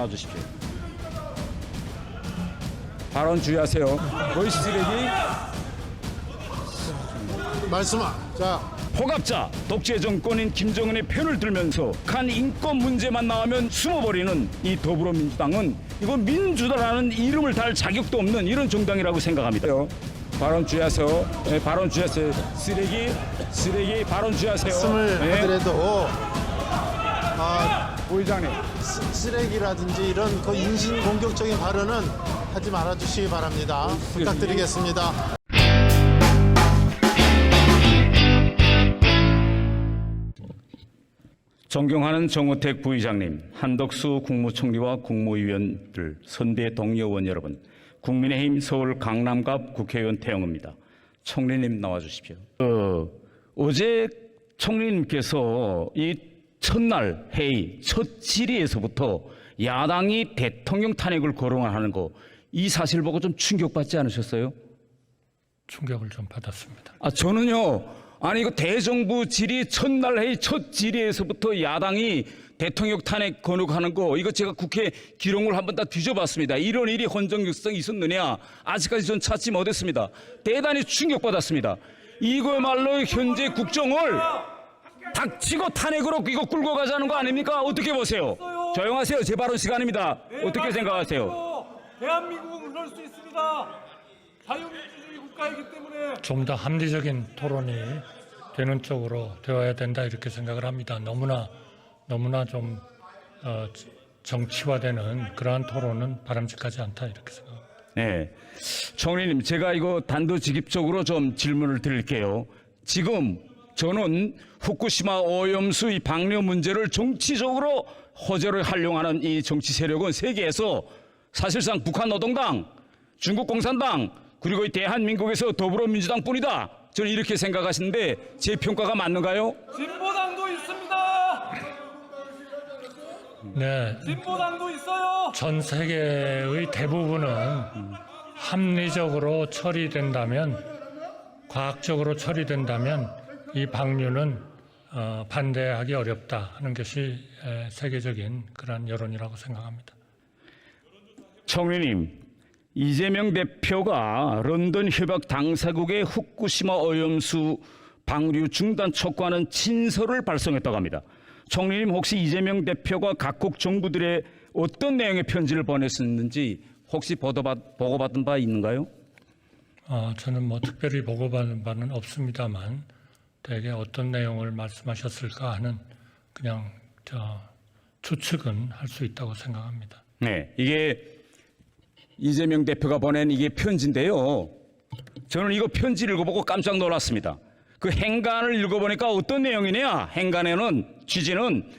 나와주십시오. 발언 주의하세요. 보이스 쓰레기, 자, 포갑자, 독재 정권인 김정은의 편을 들면서 간 인권 문제만 나오면 숨어버리는 이 더불어민주당은 이거 민주당이라는 이름을 달 자격도 없는 이런 정당이라고 생각합니다. 발언 주의하세요. 네, 발언 주의하세요. 쓰레기 발언 주의하세요. 말씀을 네. 하더라도 부의장님. 쓰레기라든지 이런 그 인신 공격적인 발언은 하지 말아 주시기 바랍니다. 부탁드리겠습니다. 존경하는 정우택 부의장님, 한덕수 국무총리와 국무위원들, 선대 동료 의원 여러분, 국민의힘 서울 강남갑 국회의원 태영입니다. 총리님 나와주십시오. 어제 총리님께서 이 첫날 회의, 첫 질의에서부터 야당이 대통령 탄핵을 거론하는 거, 이 사실 보고 좀 충격받지 않으셨어요? 충격을 좀 받았습니다. 저는요, 아니 이거 대정부 질의 첫날 회의 첫 질의에서부터 야당이 대통령 탄핵 권유하는 거, 이거 제가 국회 기록을 한번 다 뒤져봤습니다. 이런 일이 헌정성이 있었느냐, 아직까지 전 찾지 못했습니다. 대단히 충격받았습니다. 이거말로 현재 국정을 닥치고 탄핵으로 이거 끌고 가자는 거 아닙니까? 어떻게 보세요? 조용하세요. 제 발언 시간입니다. 어떻게 생각하세요? 대한민국은 그럴 수 있습니다. 자유민주주의 국가이기 때문에 좀 더 합리적인 토론이 되는 쪽으로 되어야 된다 이렇게 생각을 합니다. 너무나 좀 정치화되는 그러한 토론은 바람직하지 않다 이렇게 생각합니다. 네, 총리님, 제가 이거 단도직입적으로 좀 질문을 드릴게요. 지금 저는 후쿠시마 오염수 이 방류 문제를 정치적으로 호재로 활용하는 이 정치 세력은 세계에서 사실상 북한 노동당, 중국 공산당, 그리고 이 대한민국에서 더불어민주당뿐이다. 저는 이렇게 생각하시는데 제 평가가 맞는가요? 진보당도 있습니다. 네, 진보당도 있어요. 전 세계의 대부분은 합리적으로 처리된다면, 과학적으로 처리된다면 이 방류는 반대하기 어렵다 하는 것이 세계적인 그런 여론이라고 생각합니다. 총리님, 이재명 대표가 런던 협약 당사국의 후쿠시마 오염수 방류 중단 촉구하는 친서를 발송했다고 합니다. 총리님, 혹시 이재명 대표가 각국 정부들의 어떤 내용의 편지를 보냈었는지 혹시 보고받은 바 있는가요? 저는 뭐 특별히 보고받은 바는 없습니다만 대개 어떤 내용을 말씀하셨을까 하는 그냥 추측은 할 수 있다고 생각합니다. 네, 이게 이재명 대표가 보낸 이게 편지인데요. 저는 이거 편지를 읽어보고 깜짝 놀랐습니다. 그 행간을 읽어보니까 어떤 내용이냐? 행간에는 취지는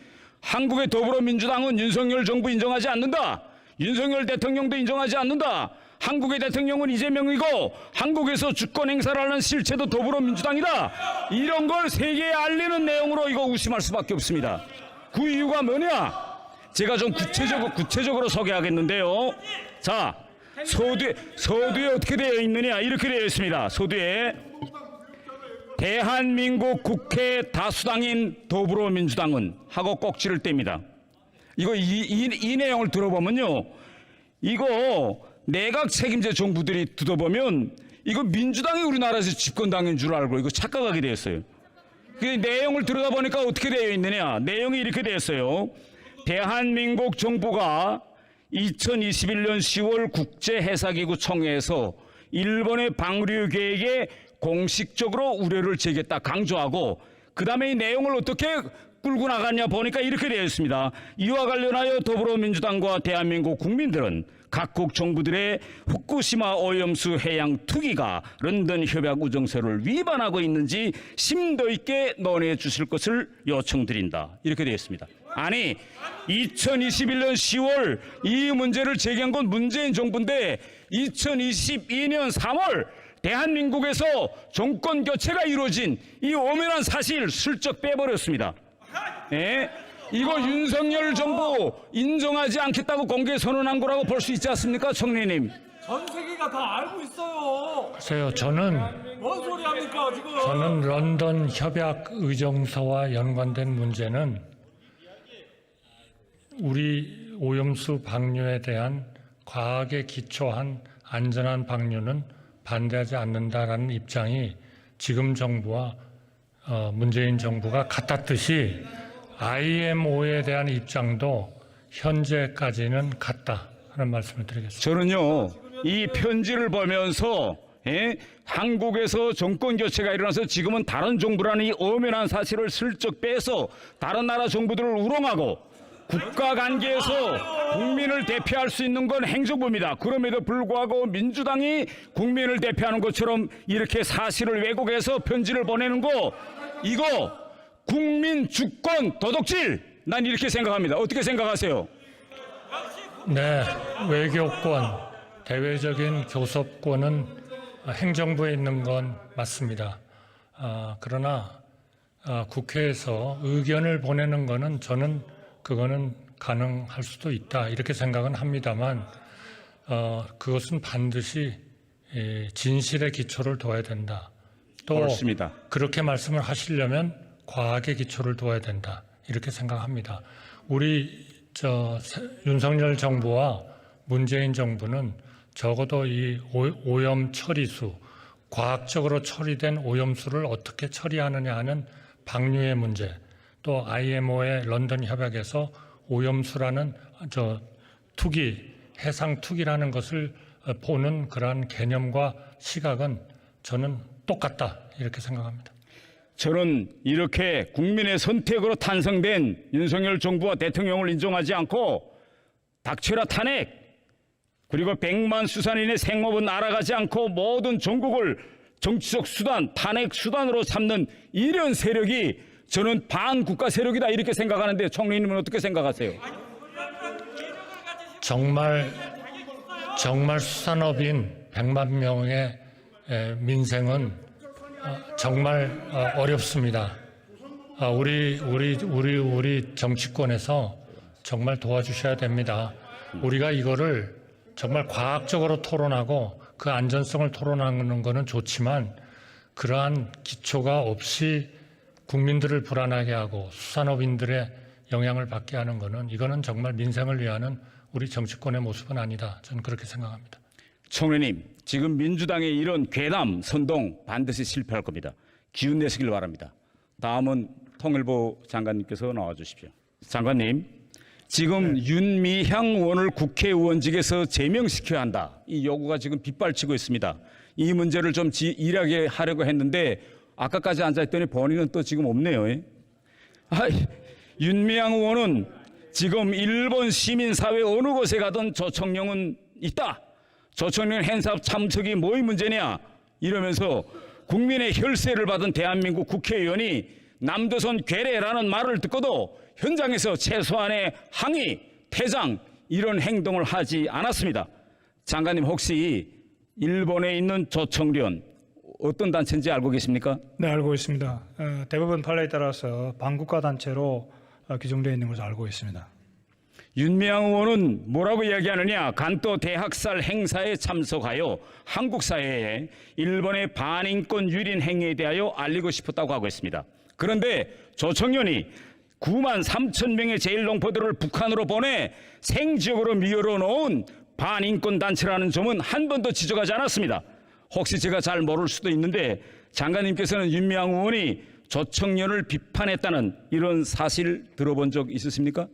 한국의 더불어민주당은 윤석열 정부 인정하지 않는다. 윤석열 대통령도 인정하지 않는다. 한국의 대통령은 이재명이고 한국에서 주권 행사를 하는 실체도 더불어민주당이다. 이런 걸 세계에 알리는 내용으로 이거 의심할 수밖에 없습니다. 그 이유가 뭐냐? 제가 좀 구체적으로 소개하겠는데요. 자, 서두에 어떻게 되어 있느냐? 이렇게 되어 있습니다. 서두에 대한민국 국회 다수당인 더불어민주당은 하고 꼭지를 뗍니다. 이거 이 내용을 들어보면요, 이거 내각 책임제 정부들이 들어보면 이거 민주당이 우리나라에서 집권당인 줄 알고 이거 착각하게 되었어요. 그 내용을 들여다보니까 어떻게 되어 있느냐? 내용이 이렇게 되어 있어요. 대한민국 정부가 2021년 10월 국제해사기구 총회에서 일본의 방류 계획에 공식적으로 우려를 제기했다 강조하고, 그 다음에 이 내용을 어떻게 끌고 나갔냐 보니까 이렇게 되어 있습니다. 이와 관련하여 더불어민주당과 대한민국 국민들은 각국 정부들의 후쿠시마 오염수 해양 투기가 런던 협약 우정서를 위반하고 있는지 심도 있게 논의해 주실 것을 요청드린다. 이렇게 되어 있습니다. 아니, 2021년 10월 이 문제를 제기한 건 문재인 정부인데 2022년 3월 대한민국에서 정권 교체가 이루어진 이 엄연한 사실 슬쩍 빼버렸습니다. 예? 이거 윤석열 정부 인정하지 않겠다고 공개 선언한 거라고 볼 수 있지 않습니까, 총리님? 전 세계가 다 알고 있어요. 글쎄요, 저는 뭔 소리 합니까 지금? 저는 런던 협약 의정서와 연관된 문제는 우리 오염수 방류에 대한 과학에 기초한 안전한 방류는 반대하지 않는다라는 입장이 지금 정부와 문재인 정부가 같았듯이 IMO에 대한 입장도 현재까지는 같다 하는 말씀을 드리겠습니다. 저는요, 이 편지를 보면서 한국에서 정권 교체가 일어나서 지금은 다른 정부라는 이 엄연한 사실을 슬쩍 빼서 다른 나라 정부들을 우롱하고 국가 관계에서 국민을 대표할 수 있는 건 행정부입니다. 그럼에도 불구하고 민주당이 국민을 대표하는 것처럼 이렇게 사실을 왜곡해서 편지를 보내는 거, 이거 국민 주권 도둑질, 난 이렇게 생각합니다. 어떻게 생각하세요? 네, 외교권, 대외적인 교섭권은 행정부에 있는 건 맞습니다. 그러나 국회에서 의견을 보내는 거는 저는 그거는 가능할 수도 있다 이렇게 생각은 합니다만 그것은 반드시 진실의 기초를 둬야 된다. 또 옳습니다. 그렇게 말씀을 하시려면 과학의 기초를 둬야 된다 이렇게 생각합니다. 우리 윤석열 정부와 문재인 정부는 적어도 이 오염 처리수, 과학적으로 처리된 오염수를 어떻게 처리하느냐 하는 방류의 문제, 또 IMO의 런던 협약에서 오염수라는 투기, 해상 투기라는 것을 보는 그러한 개념과 시각은 저는 똑같다 이렇게 생각합니다. 저는 이렇게 국민의 선택으로 탄생된 윤석열 정부와 대통령을 인정하지 않고 닥쳐라 탄핵, 그리고 100만 수산인의 생업은 날아가지 않고 모든 전국을 정치적 수단, 탄핵 수단으로 삼는 이런 세력이 저는 반국가 세력이다 이렇게 생각하는데 총리님은 어떻게 생각하세요? 정말 수산업인 100만 명의 민생은 정말 어렵습니다. 우리 정치권에서 정말 도와주셔야 됩니다. 우리가 이거를 정말 과학적으로 토론하고 그 안전성을 토론하는 것은 좋지만 그러한 기초가 없이 국민들을 불안하게 하고 수산업인들의 영향을 받게 하는 것은 이거는 정말 민생을 위하는 우리 정치권의 모습은 아니다. 저는 그렇게 생각합니다. 총리님, 지금 민주당의 이런 괴담, 선동 반드시 실패할 겁니다. 기운 내시길 바랍니다. 다음은 통일부 장관님께서 나와주십시오. 장관님, 지금 윤미향 의원을 국회의원직에서 제명시켜야 한다. 이 요구가 지금 빗발치고 있습니다. 이 문제를 좀 일하게 하려고 했는데 아까까지 앉아있더니 본인은 또 지금 없네요. 윤미향 의원은 지금 일본 시민사회 어느 곳에 가든 조청령은 있다. 조청령 행사 참석이 뭐의 문제냐 이러면서 국민의 혈세를 받은 대한민국 국회의원이 남조선 괴뢰라는 말을 듣고도 현장에서 최소한의 항의, 퇴장 이런 행동을 하지 않았습니다. 장관님 혹시 일본에 있는 조청련 어떤 단체인지 알고 계십니까? 네, 알고 있습니다. 대법원 판례에 따라서 반국가 단체로 규정되어 있는 것을 알고 있습니다. 윤미향 의원은 뭐라고 이야기하느냐? 간도 대학살 행사에 참석하여 한국 사회에 일본의 반인권 유린 행위에 대하여 알리고 싶었다고 하고 있습니다. 그런데 조청련이 9만 3천 명의 제일농포들을 북한으로 보내 생지역으로 미어로 놓은 반인권 단체라는 점은 한 번도 지적하지 않았습니다. 혹시 제가 잘 모를 수도 있는데 장관님께서는 윤미향 의원이 조청련을 비판했다는 이런 사실 들어본 적 있으십니까?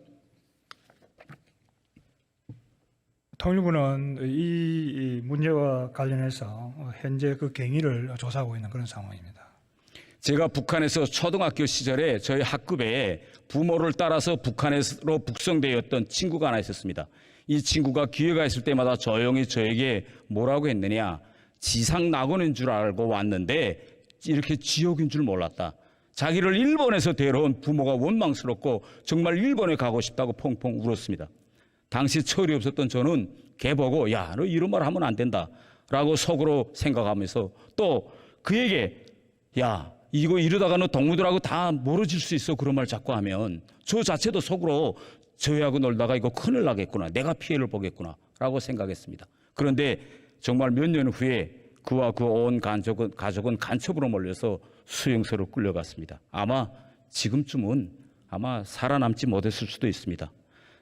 통일부는 이 문제와 관련해서 현재 그 경위를 조사하고 있는 그런 상황입니다. 제가 북한에서 초등학교 시절에 저희 학급에 부모를 따라서 북한으로 북송되었던 친구가 하나 있었습니다. 이 친구가 기회가 있을 때마다 조용히 저에게 뭐라고 했느냐. 지상 낙원인 줄 알고 왔는데 이렇게 지옥인 줄 몰랐다. 자기를 일본에서 데려온 부모가 원망스럽고 정말 일본에 가고 싶다고 펑펑 울었습니다. 당시 철이 없었던 저는 걔 보고 야, 너 이런 말 하면 안 된다 라고 속으로 생각하면서 또 그에게 야, 이거 이러다가 너 동무들하고 다 멀어질 수 있어 그런 말 자꾸 하면 저 자체도 속으로 저희하고 놀다가 이거 큰일 나겠구나, 내가 피해를 보겠구나 라고 생각했습니다. 그런데 정말 몇 년 후에 그와 그 온 가족은 간첩으로 몰려서 수용소로 끌려갔습니다. 아마 지금쯤은 아마 살아남지 못했을 수도 있습니다.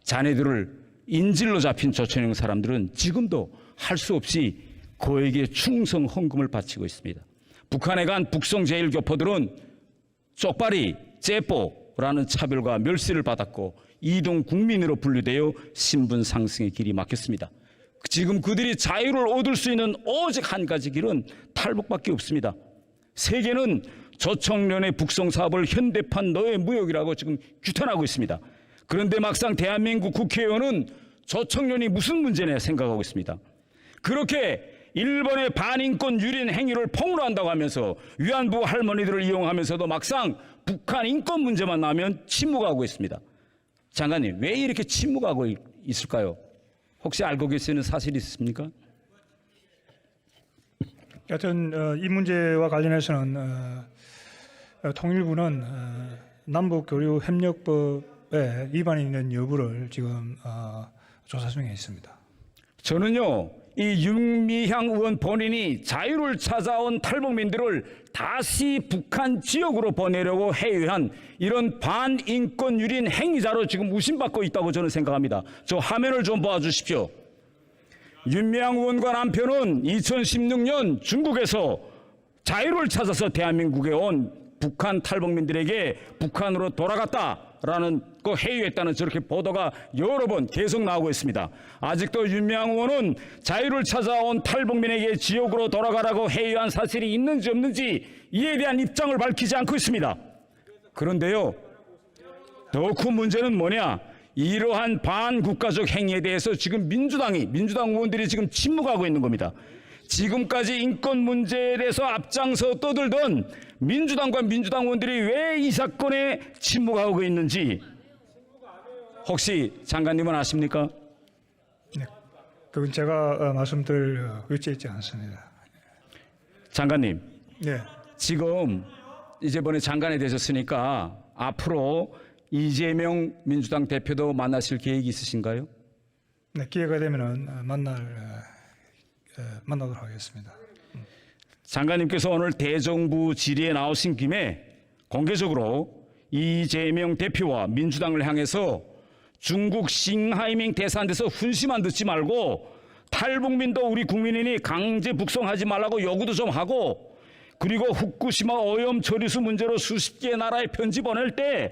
자네들을 인질로 잡힌 조천영 사람들은 지금도 할 수 없이 그에게 충성 헌금을 바치고 있습니다. 북한에 간 북송 제1교포들은 쪽발이, 째뽀라는 차별과 멸시를 받았고 이동 국민으로 분류되어 신분 상승의 길이 막혔습니다. 지금 그들이 자유를 얻을 수 있는 오직 한 가지 길은 탈북밖에 없습니다. 세계는 조청년의 북송 사업을 현대판 노예 무역이라고 지금 규탄하고 있습니다. 그런데 막상 대한민국 국회의원은 조청년이 무슨 문제냐 생각하고 있습니다. 그렇게 일본의 반인권 유린 행위를 폭로한다고 하면서 위안부 할머니들을 이용하면서도 막상 북한 인권 문제만 나오면 침묵하고 있습니다. 장관님, 왜 이렇게 침묵하고 있을까요? 혹시 알고 계시는 사실이 있습니까? 여튼 이 문제와 관련해서는 통일부는 남북교류협력법에 위반이 있는 여부를 지금 조사 중에 있습니다. 저는요, 이 윤미향 의원 본인이 자유를 찾아온 탈북민들을 다시 북한 지역으로 보내려고 해외한 이런 반인권 유린 행위자로 지금 의심받고 있다고 저는 생각합니다. 저 화면을 좀 봐주십시오. 윤미향 의원과 남편은 2016년 중국에서 자유를 찾아서 대한민국에 온 북한 탈북민들에게 북한으로 돌아갔다라는 거 회유했다는 저렇게 보도가 여러 번 계속 나오고 있습니다. 아직도 윤미향 의원은 자유를 찾아온 탈북민에게 지옥으로 돌아가라고 회유한 사실이 있는지 없는지 이에 대한 입장을 밝히지 않고 있습니다. 그런데요, 더 큰 문제는 뭐냐? 이러한 반국가적 행위에 대해서 지금 민주당 의원들이 지금 침묵하고 있는 겁니다. 지금까지 인권 문제에 대해서 앞장서 떠들던 민주당과 민주당 의원들이 왜 이 사건에 침묵하고 있는지 혹시 장관님은 아십니까? 네, 그건 제가 말씀드릴 위치에 있지 않습니다. 장관님, 네, 지금 이번에 장관이 되셨으니까 앞으로 이재명 민주당 대표도 만나실 계획이 있으신가요? 네, 기회가 되면은 만나도록 하겠습니다. 장관님께서 오늘 대정부 질의에 나오신 김에 공개적으로 이재명 대표와 민주당을 향해서 중국 싱하이밍 대사한테서 훈시만 듣지 말고 탈북민도 우리 국민이니 강제 북송하지 말라고 요구도 좀 하고, 그리고 후쿠시마 오염 처리수 문제로 수십 개의 나라에 편지 보낼 때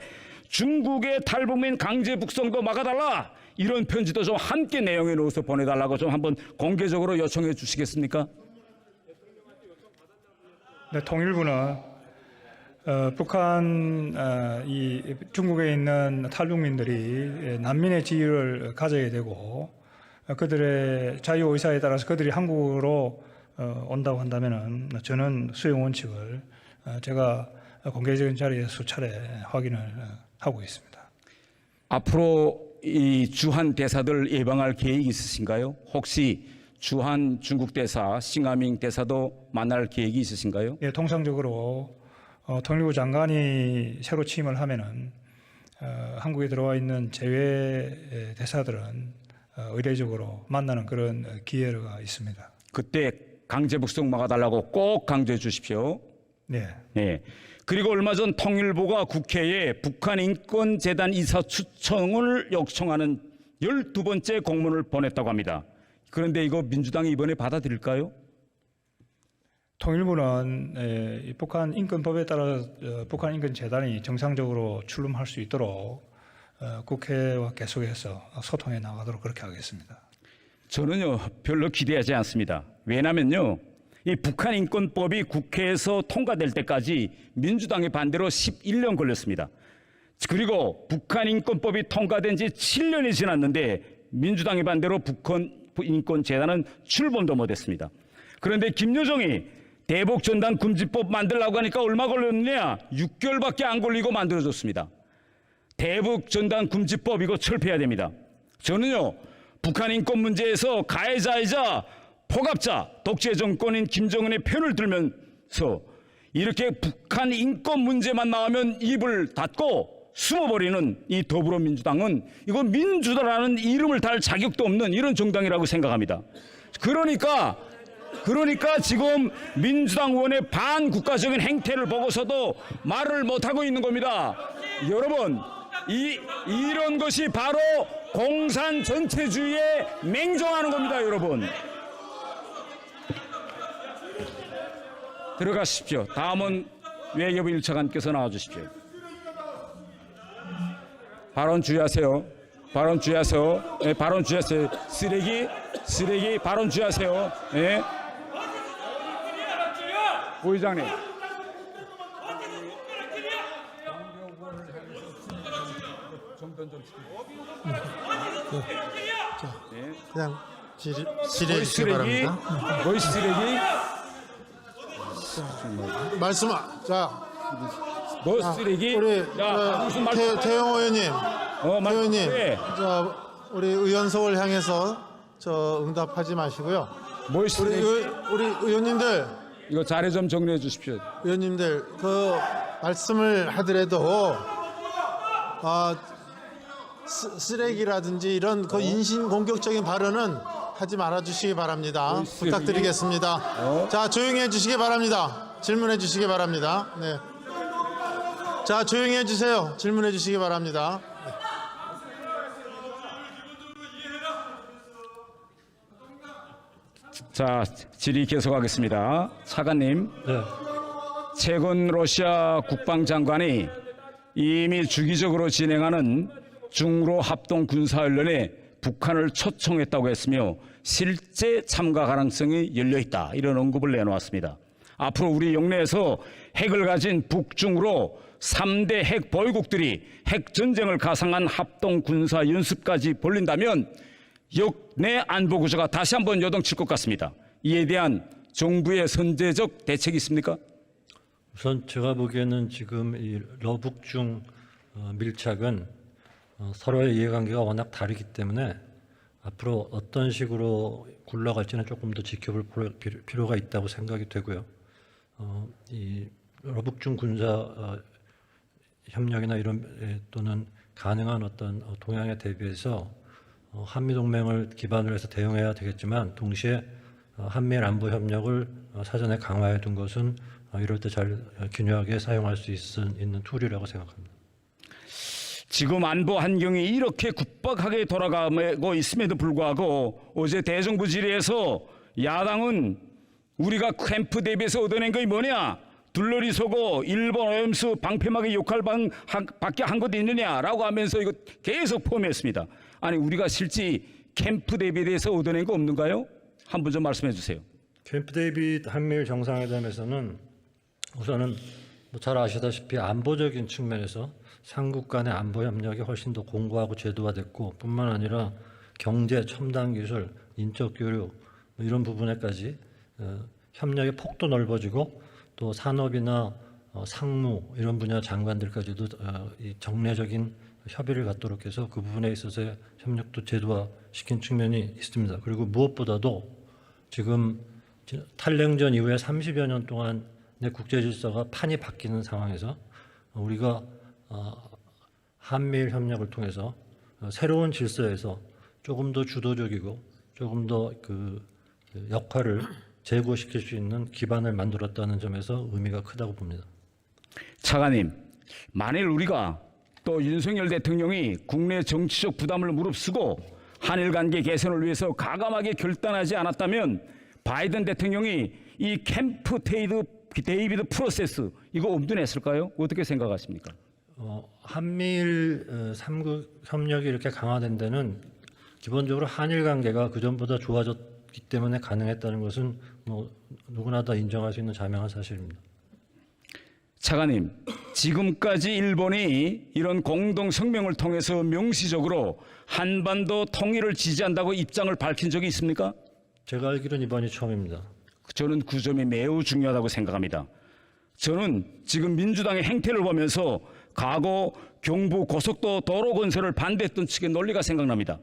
중국의 탈북민 강제 북송도 막아달라, 이런 편지도 좀 함께 내용에 넣어서 보내달라고 좀 한번 공개적으로 요청해 주시겠습니까? 네, 통일부는 북한 이 중국에 있는 탈북민들이 난민의 지위를 가져야 되고 그들의 자유 의사에 따라서 그들이 한국으로 온다고 한다면은 저는 수용 원칙을 제가 공개적인 자리에서 수차례 확인을 하고 있습니다. 앞으로 이 주한 대사들 예방할 계획이 있으신가요? 혹시 주한 중국 대사, 싱하밍 대사도 만날 계획이 있으신가요? 예, 통상적으로 통일부 장관이 새로 취임을 하면은 한국에 들어와 있는 제외 대사들은 의례적으로 만나는 그런 기회가 있습니다. 그때 강제 북송 막아달라고 꼭 강조해 주십시오. 네. 네. 그리고 얼마 전 통일부가 국회에 북한 인권재단 이사 추천을 요청하는 12번째 공문을 보냈다고 합니다. 그런데 이거 민주당이 이번에 받아들일까요? 통일부는 북한 인권법에 따라 북한 인권재단이 정상적으로 출범할 수 있도록 국회와 계속해서 소통해 나가도록 그렇게 하겠습니다. 저는요, 별로 기대하지 않습니다. 왜냐면요, 이 북한 인권법이 국회에서 통과될 때까지 민주당의 반대로 11년 걸렸습니다. 그리고 북한 인권법이 통과된 지 7년이 지났는데 민주당의 반대로 북한 인권재단은 출범도 못했습니다. 그런데 김여정이 대북전단 금지법 만들려고 하니까 얼마 걸렸느냐? 6개월밖에 안 걸리고 만들어졌습니다. 대북전단 금지법 이거 철폐해야 됩니다. 저는요, 북한 인권 문제에서 가해자이자 포갑자, 독재 정권인 김정은의 편을 들면서 이렇게 북한 인권 문제만 나오면 입을 닫고 숨어버리는 이 더불어민주당은 이거 민주당이라는 이름을 달 자격도 없는 이런 정당이라고 생각합니다. 그러니까 지금 민주당 의원의 반국가적인 행태를 보고서도 말을 못하고 있는 겁니다. 여러분, 이런 것이 바로 공산 전체주의에 맹종하는 겁니다, 여러분. 들어가십시오. 다음은 외교부 1차관께서 나와주십시오. 발언 주의하세요. 발언 주의하세요. 네, 발언 주의하세요. 쓰레기 발언 주의하세요. 네. 부의장님. 그냥 질의해 주시기 바랍니다. 거의 쓰레기. 말씀, 자, 뭐 쓰레기? 우리 야, 무슨 말씀? 태영 의원님, 의원님, 네. 우리 의원석을 향해서 응답하지 마시고요. 뭐 우리 쓰레기? 우리 의원님들, 이거 자료 좀 정리해 주십시오. 의원님들 그 말씀을 하더라도 쓰레기라든지 이런 그 인신 공격적인 발언은 하지 말아 주시기 바랍니다. 쓰레기? 부탁드리겠습니다. 자, 조용히 해 주시기 바랍니다. 질문해 주시기 바랍니다. 네. 자, 조용히 해 주세요. 질문해 주시기 바랍니다. 자, 질의 계속하겠습니다. 차관님, 네. 최근 러시아 국방장관이 이미 주기적으로 진행하는 중로 합동 군사훈련에 북한을 초청했다고 했으며 실제 참가 가능성이 열려 있다, 이런 언급을 내놓았습니다. 앞으로 우리 영내에서 핵을 가진 북중으로 3대 핵 보유국들이 핵 전쟁을 가상한 합동 군사 연습까지 벌린다면 역내 안보 구조가 다시 한번 요동칠 것 같습니다. 이에 대한 정부의 선제적 대책이 있습니까? 우선 제가 보기에는 지금 이 러북중 밀착은 서로의 이해관계가 워낙 다르기 때문에 앞으로 어떤 식으로 굴러갈지는 조금 더 지켜볼 필요가 있다고 생각이 되고요. 이 러북중 군사 협력이나 이런 또는 가능한 어떤 동향에 대비해서 한미 동맹을 기반으로 해서 대응해야 되겠지만 동시에 한미일 안보 협력을 사전에 강화해 둔 것은 이럴 때 잘 균형하게 사용할 수 있는 툴이라고 생각합니다. 지금 안보 환경이 이렇게 급박하게 돌아가고 있음에도 불구하고 어제 대정부 질의에서 야당은 우리가 캠프 대비해서 얻어낸 것이 뭐냐, 둘러리 서고 일본 오염수 방패막이 역할 밖에 한 것도 있느냐라고 하면서 이거 계속 포함했습니다. 아니, 우리가 실제 캠프 대비해서 얻어낸 거 없는가요? 한 분 좀 말씀해 주세요. 캠프 데이비드 한미일 정상회담에서는 우선은 잘 아시다시피 안보적인 측면에서 삼국 간의 안보 협력이 훨씬 더 공고하고 제도화됐고, 뿐만 아니라 경제, 첨단 기술, 인적 교류 이런 부분에까지 협력의 폭도 넓어지고, 또 산업이나 상무 이런 분야 장관들까지도 이 정례적인 협의를 갖도록 해서 그 부분에 있어서의 협력도 제도화시킨 측면이 있습니다. 그리고 무엇보다도 지금 탈냉전 이후에 30여 년 동안의 국제 질서가 판이 바뀌는 상황에서 우리가 한미일 협력을 통해서 새로운 질서에서 조금 더 주도적이고 조금 더 그 역할을 제고시킬 수 있는 기반을 만들었다는 점에서 의미가 크다고 봅니다. 차관님, 만일 우리가 또 윤석열 대통령이 국내 정치적 부담을 무릅쓰고 한일 관계 개선을 위해서 가감하게 결단하지 않았다면 바이든 대통령이 이 캠프 데이비드 프로세스 이거 엄두냈을까요? 어떻게 생각하십니까? 한미일 3국 협력이 이렇게 강화된 데는 기본적으로 한일 관계가 그전보다 좋아졌기 때문에 가능했다는 것은 뭐 누구나 다 인정할 수 있는 자명한 사실입니다. 차관님, 지금까지 일본이 이런 공동 성명을 통해서 명시적으로 한반도 통일을 지지한다고 입장을 밝힌 적이 있습니까? 제가 알기로는 이번이 처음입니다. 저는 그 점이 매우 중요하다고 생각합니다. 저는 지금 민주당의 행태를 보면서 과거 경부 고속도 도로 건설을 반대했던 측의 논리가 생각납니다.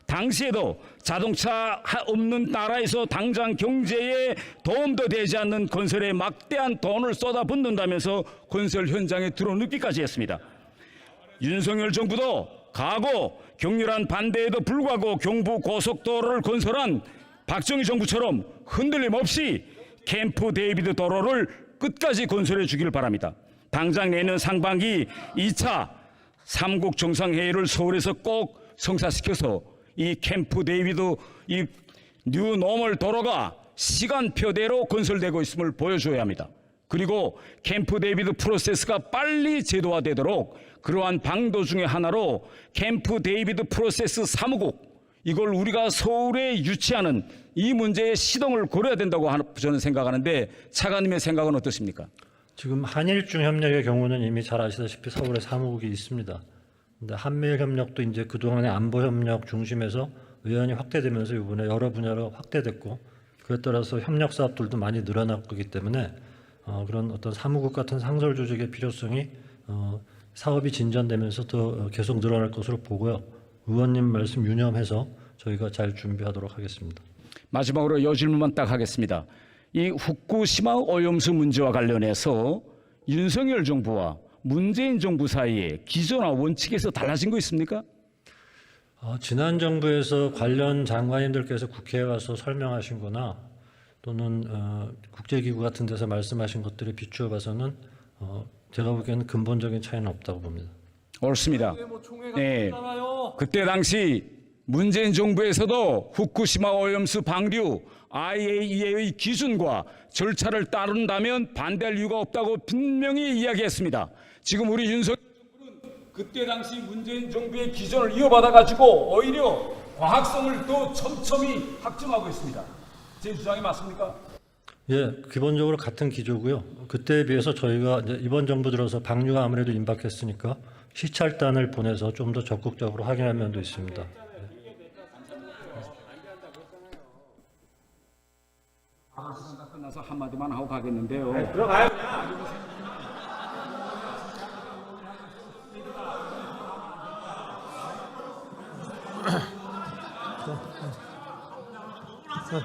당시에도 자동차 없는 나라에서 당장 경제에 도움도 되지 않는 건설에 막대한 돈을 쏟아붓는다면서 건설 현장에 들어눕기까지 했습니다. 윤석열 정부도 과거 격렬한 반대에도 불구하고 경부 고속도로를 건설한 박정희 정부처럼 흔들림 없이 캠프 데이비드 도로를 끝까지 건설해 주길 바랍니다. 당장 내년 상반기 2차 3국 정상회의를 서울에서 꼭 성사시켜서 이 캠프 데이비드 이 뉴노멀 도로가 시간표대로 건설되고 있음을 보여줘야 합니다. 그리고 캠프 데이비드 프로세스가 빨리 제도화되도록 그러한 방도 중에 하나로 캠프 데이비드 프로세스 사무국, 이걸 우리가 서울에 유치하는 이 문제에 시동을 걸어야 된다고 저는 생각하는데 차관님의 생각은 어떠십니까? 지금 한일중 협력의 경우는 이미 잘 아시다시피 서울에 사무국이 있습니다. 근데 한미일 협력도 이제 그동안의 안보 협력 중심에서 의원이 확대되면서 이번에 여러 분야로 확대됐고, 그에 따라서 협력 사업들도 많이 늘어났기 때문에 그런 어떤 사무국 같은 상설 조직의 필요성이 사업이 진전되면서 더 계속 늘어날 것으로 보고요. 의원님 말씀 유념해서 저희가 잘 준비하도록 하겠습니다. 마지막으로 이 질문만 딱 하겠습니다. 이 후쿠시마 오염수 문제와 관련해서 윤석열 정부와 문재인 정부 사이에 기조나 원칙에서 달라진 거 있습니까? 지난 정부에서 관련 장관님들께서 국회에 와서 설명하신 거나 또는 국제기구 같은 데서 말씀하신 것들에 비추어 봐서는 제가 보기에는 근본적인 차이는 없다고 봅니다. 옳습니다. 뭐 총회가 네. 있잖아요. 그때 당시 문재인 정부에서도 후쿠시마 오염수 방류 IAEA의 기준과 절차를 따른다면 반대할 이유가 없다고 분명히 이야기했습니다. 지금 우리 윤석열 정부는 그때 당시 문재인 정부의 기준을 이어받아가지고 오히려 과학성을 더 촘촘히 확증하고 있습니다. 제 주장이 맞습니까? 예, 기본적으로 같은 기조고요. 그때에 비해서 저희가 이제 이번 정부 들어서 방류가 아무래도 임박했으니까 시찰단을 보내서 좀 더 적극적으로 확인할 면도 있습니다. 끝나서 한마디만 하고 가겠는데요. 자,